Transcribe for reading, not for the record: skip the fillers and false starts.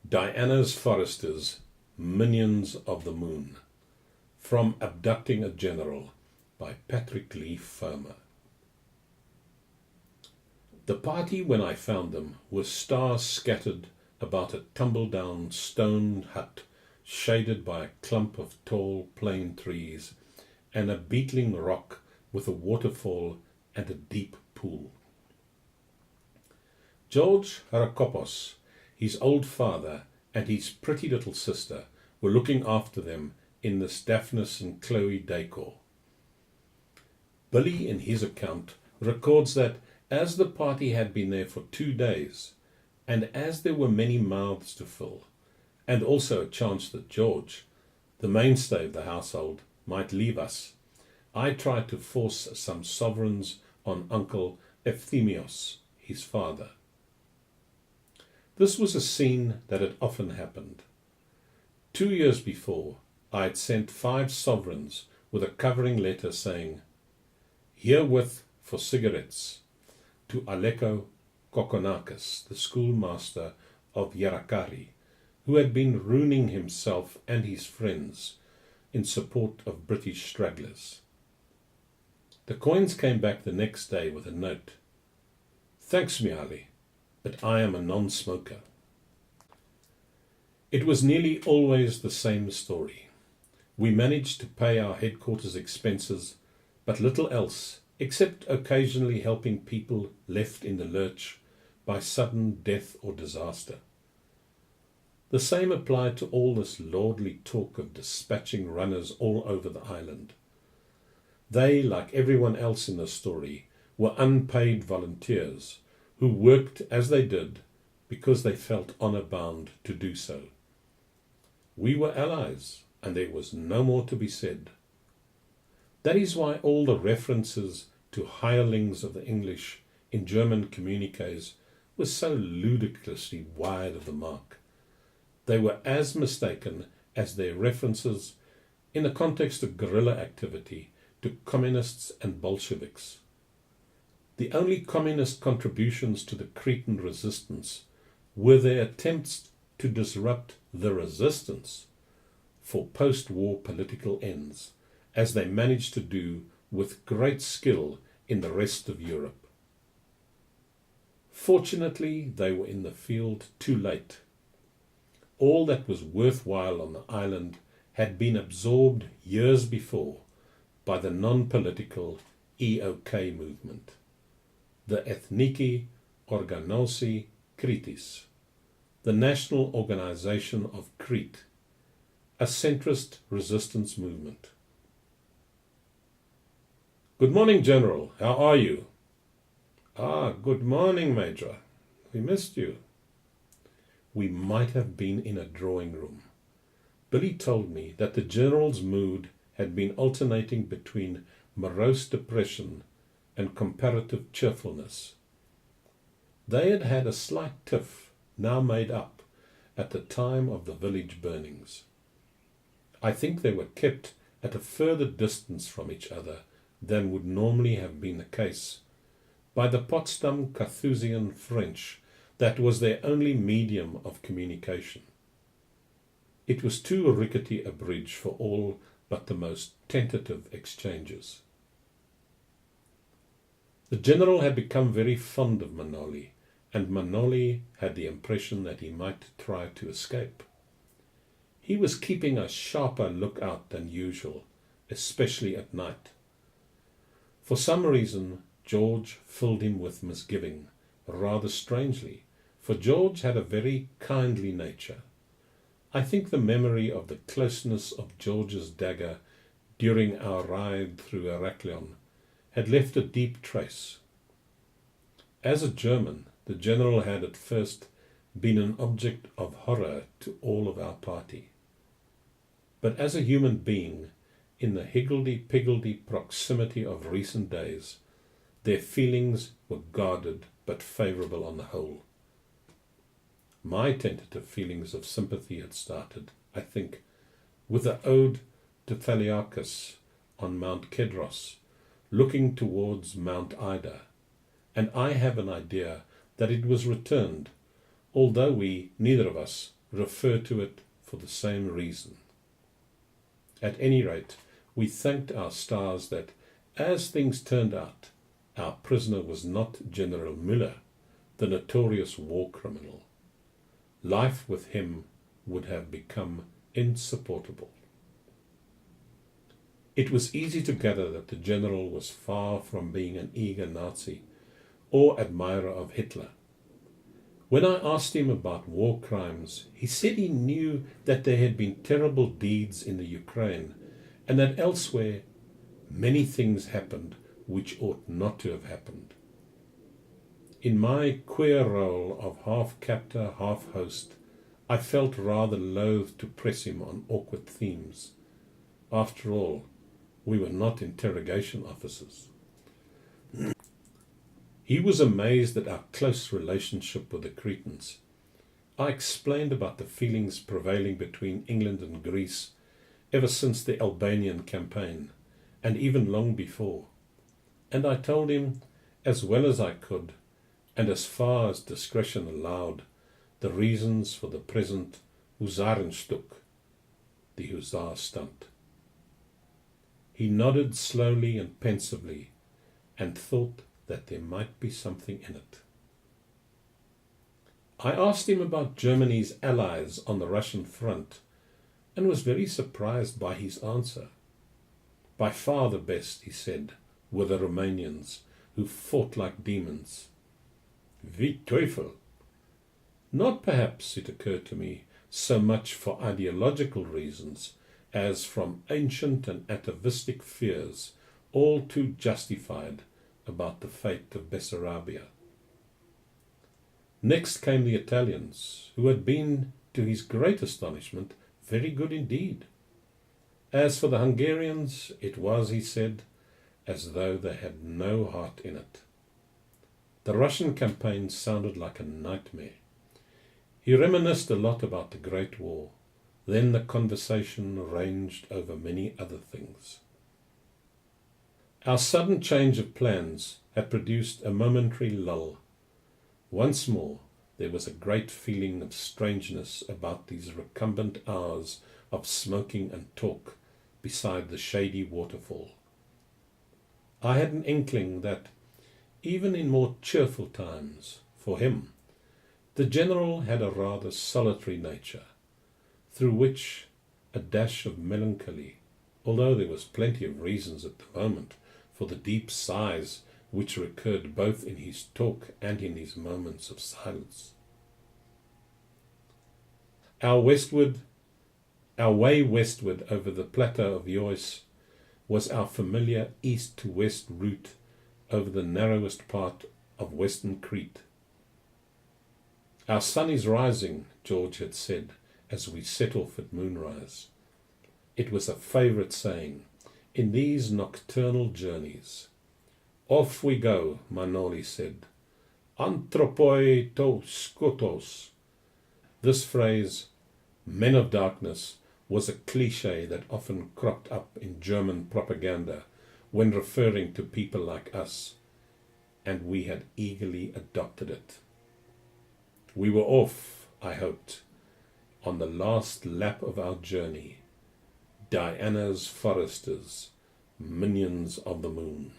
Diana's Foresters, Minions of the Moon. From Abducting a General by Leigh Fermor. The party, when I found them, were stars scattered about a tumble-down stone hut shaded by a clump of tall plane trees and a beetling rock with a waterfall and a deep pool. George Harakopos, his old father, and his pretty little sister were looking after them in this Daphnis and Chloe decor. Billy, in his account, records that as the party had been there for 2 days, and as there were many mouths to fill, and also a chance that George, the mainstay of the household, might leave us, I tried to force some sovereigns on Uncle Ephthemios, his father. This was a scene that had often happened. 2 years before, I had sent 5 sovereigns with a covering letter saying, "Herewith for cigarettes," to Aleko Kokonakis, the schoolmaster of Yarakari, who had been ruining himself and his friends in support of British stragglers. The coins came back the next day with a note. "Thanks, Miali, but I am a non-smoker." It was nearly always the same story. We managed to pay our headquarters expenses, but little else, except occasionally helping people left in the lurch by sudden death or disaster. The same applied to all this lordly talk of dispatching runners all over the island. They, like everyone else in the story, were unpaid volunteers who worked as they did because they felt honor-bound to do so. We were allies, and there was no more to be said. That is why all the references to hirelings of the English in German communiques were so ludicrously wide of the mark. They were as mistaken as their references, in the context of guerrilla activity, to communists and Bolsheviks. The only communist contributions to the Cretan resistance were their attempts to disrupt the resistance for post-war political ends, as they managed to do with great skill in the rest of Europe. Fortunately, they were in the field too late. All that was worthwhile on the island had been absorbed years before by the non-political EOK movement, the Ethniki Organosi Kritis, the National Organization of Crete, a centrist resistance movement. "Good morning, General. How are you?" "Ah, good morning, Major. We missed you." We might have been in a drawing room. Billy told me that the General's mood had been alternating between morose depression and comparative cheerfulness. They had had a slight tiff, now made up, at the time of the village burnings. I think they were kept at a further distance from each other than would normally have been the case by the Potsdam Carthusian French that was their only medium of communication. It was too rickety a bridge for all but the most tentative exchanges. The General had become very fond of Manoli, and Manoli had the impression that he might try to escape. He was keeping a sharper lookout than usual, especially at night. For some reason, George filled him with misgiving, rather strangely, for George had a very kindly nature. I think the memory of the closeness of George's dagger during our ride through Heraklion had left a deep trace. As a German, the General had at first been an object of horror to all of our party. But as a human being, in the higgledy-piggledy proximity of recent days, their feelings were guarded but favourable on the whole. My tentative feelings of sympathy had started, I think, with the ode to Thaliarchus on Mount Kedros, looking towards Mount Ida, and I have an idea that it was returned, although we, neither of us, refer to it for the same reason. At any rate, we thanked our stars that, as things turned out, our prisoner was not General Müller, the notorious war criminal. Life with him would have become insupportable. It was easy to gather that the general was far from being an eager Nazi or admirer of Hitler. When I asked him about war crimes, he said he knew that there had been terrible deeds in the Ukraine and that elsewhere many things happened which ought not to have happened. In my queer role of half captor, half host, I felt rather loath to press him on awkward themes. After all, we were not interrogation officers. He was amazed at our close relationship with the Cretans. I explained about the feelings prevailing between England and Greece ever since the Albanian campaign, and even long before. And I told him, as well as I could, and as far as discretion allowed, the reasons for the present Husarenstuk, the hussar stunt. He nodded slowly and pensively, and thought that there might be something in it. I asked him about Germany's allies on the Russian front, and was very surprised by his answer. By far the best, he said, were the Romanians, who fought like demons. Wie Teufel! Not perhaps, it occurred to me, so much for ideological reasons as from ancient and atavistic fears, all too justified, about the fate of Bessarabia. Next came the Italians, who had been, to his great astonishment, very good indeed. As for the Hungarians, it was, he said, as though they had no heart in it. The Russian campaign sounded like a nightmare. He reminisced a lot about the Great War. Then the conversation ranged over many other things. Our sudden change of plans had produced a momentary lull. Once more, there was a great feeling of strangeness about these recumbent hours of smoking and talk beside the shady waterfall. I had an inkling that, even in more cheerful times, for him, the general had a rather solitary nature, through which a dash of melancholy, although there was plenty of reasons at the moment for the deep sighs which recurred both in his talk and in his moments of silence. Our way westward over the plateau of Joyce was our familiar east to west route over the narrowest part of western Crete. Our sun is rising, George had said, as we set off at moonrise. It was a favourite saying in these nocturnal journeys. Off we go, Manoli said. Anthropoi to skotos. This phrase, men of darkness, was a cliché that often cropped up in German propaganda when referring to people like us, and we had eagerly adopted it. We were off, I hoped, on the last lap of our journey, Diana's foresters, minions of the moon.